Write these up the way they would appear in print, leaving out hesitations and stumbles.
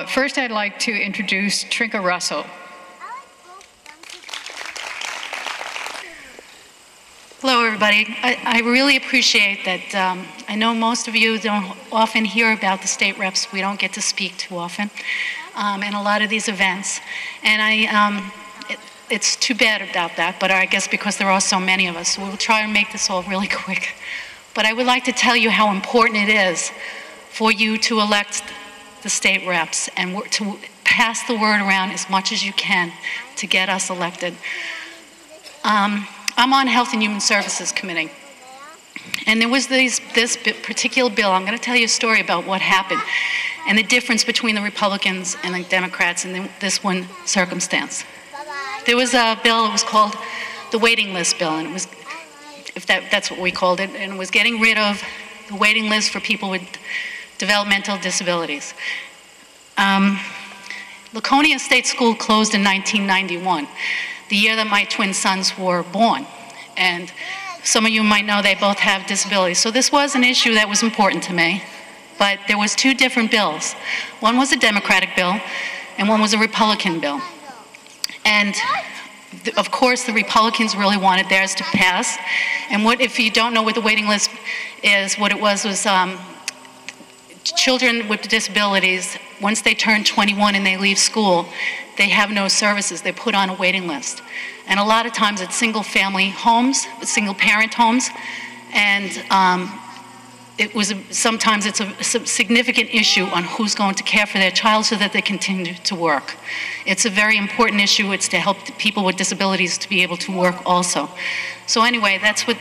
First, I'd like to introduce Trinka Russell. Hello, everybody. I really appreciate that. I know most of you don't often hear about the state reps. We don't get to speak too often in a lot of these events. And it's too bad about that, but I guess because there are so many of us, so we'll try to make this all really quick. But I would like to tell you how important it is for you to elect the state reps and to pass the word around as much as you can to get us elected. I'm on Health and Human Services Committee, and there was this particular bill. I'm going to tell you a story about what happened and the difference between the Republicans and the Democrats in this one circumstance. There was a bill that was called the waiting list bill, and it was, that's what we called it, and it was getting rid of the waiting list for people with developmental disabilities. Laconia State School closed in 1991, the year that my twin sons were born. And some of you might know they both have disabilities. So this was an issue that was important to me. But there was two different bills. One was a Democratic bill, and one was a Republican bill. And of course, the Republicans really wanted theirs to pass. And if you don't know what the waiting list is, what it was children with disabilities, once they turn 21 and they leave school, they have no services. They're put on a waiting list. And a lot of times it's single-family homes, single-parent homes, and sometimes it's a significant issue on who's going to care for their child so that they continue to work. It's a very important issue. It's to help people with disabilities to be able to work also. So anyway, that's what,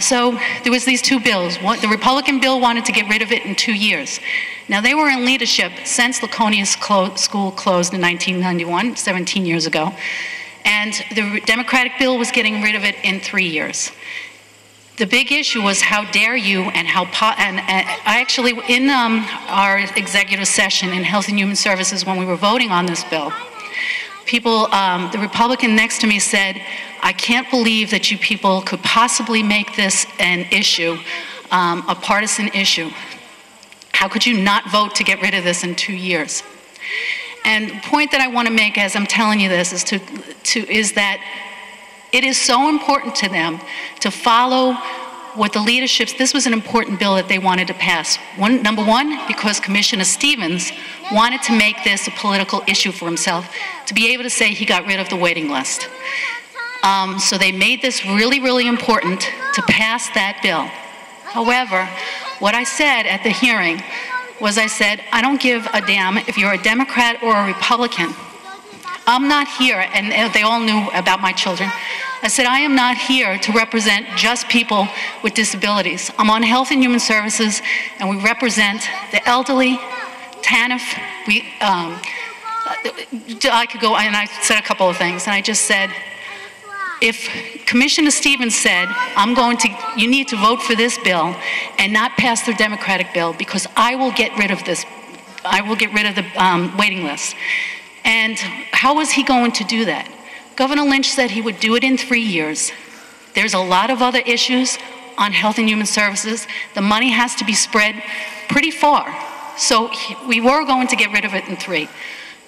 so there was these two bills. The Republican bill wanted to get rid of it in 2 years. Now they were in leadership since Laconia School closed in 1991, 17 years ago. And the Democratic bill was getting rid of it in 3 years. The big issue was how dare you, and I actually, in our executive session in Health and Human Services when we were voting on this bill, people, the Republican next to me said, I can't believe that you people could possibly make this an issue, a partisan issue. How could you not vote to get rid of this in 2 years? And the point that I want to make as I'm telling you this is that it is so important to them to follow what the leaderships, this was an important bill that they wanted to pass. Number one, because Commissioner Stevens wanted to make this a political issue for himself, to be able to say he got rid of the waiting list. So they made this really, really important to pass that bill. However, what I said at the hearing was I said, I don't give a damn if you're a Democrat or a Republican. I'm not here, and they all knew about my children. I said, I am not here to represent just people with disabilities. I'm on Health and Human Services, and we represent the elderly, TANF. I could go, and I said a couple of things, and I just said, if Commissioner Stevens said, you need to vote for this bill and not pass the Democratic bill because I will get rid of this, I will get rid of the waiting list. And how was he going to do that? Governor Lynch said he would do it in 3 years. There's a lot of other issues on Health and Human Services. The money has to be spread pretty far. So we were going to get rid of it in 3.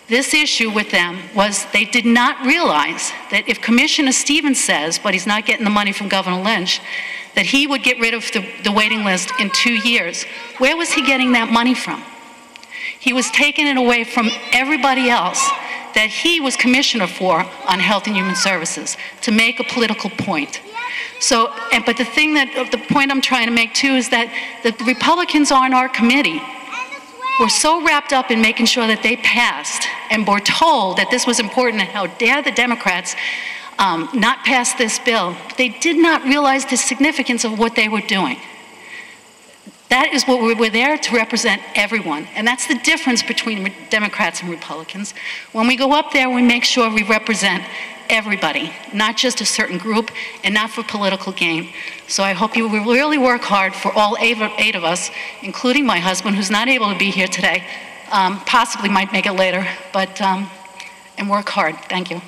This issue with them was they did not realize that if Commissioner Stevens says, but he's not getting the money from Governor Lynch, that he would get rid of the waiting list in 2 years. Where was he getting that money from? He was taking it away from everybody else that he was commissioner for on Health and Human Services to make a political point. So, but the point I'm trying to make too is that the Republicans on our committee were so wrapped up in making sure that they passed and were told that this was important and how dare the Democrats not pass this bill. They did not realize the significance of what they were doing. That is what we're there to represent everyone. And that's the difference between Democrats and Republicans. When we go up there, we make sure we represent everybody, not just a certain group and not for political gain. So I hope you will really work hard for all 8 of us, including my husband, who's not able to be here today, possibly might make it later, but, and work hard. Thank you.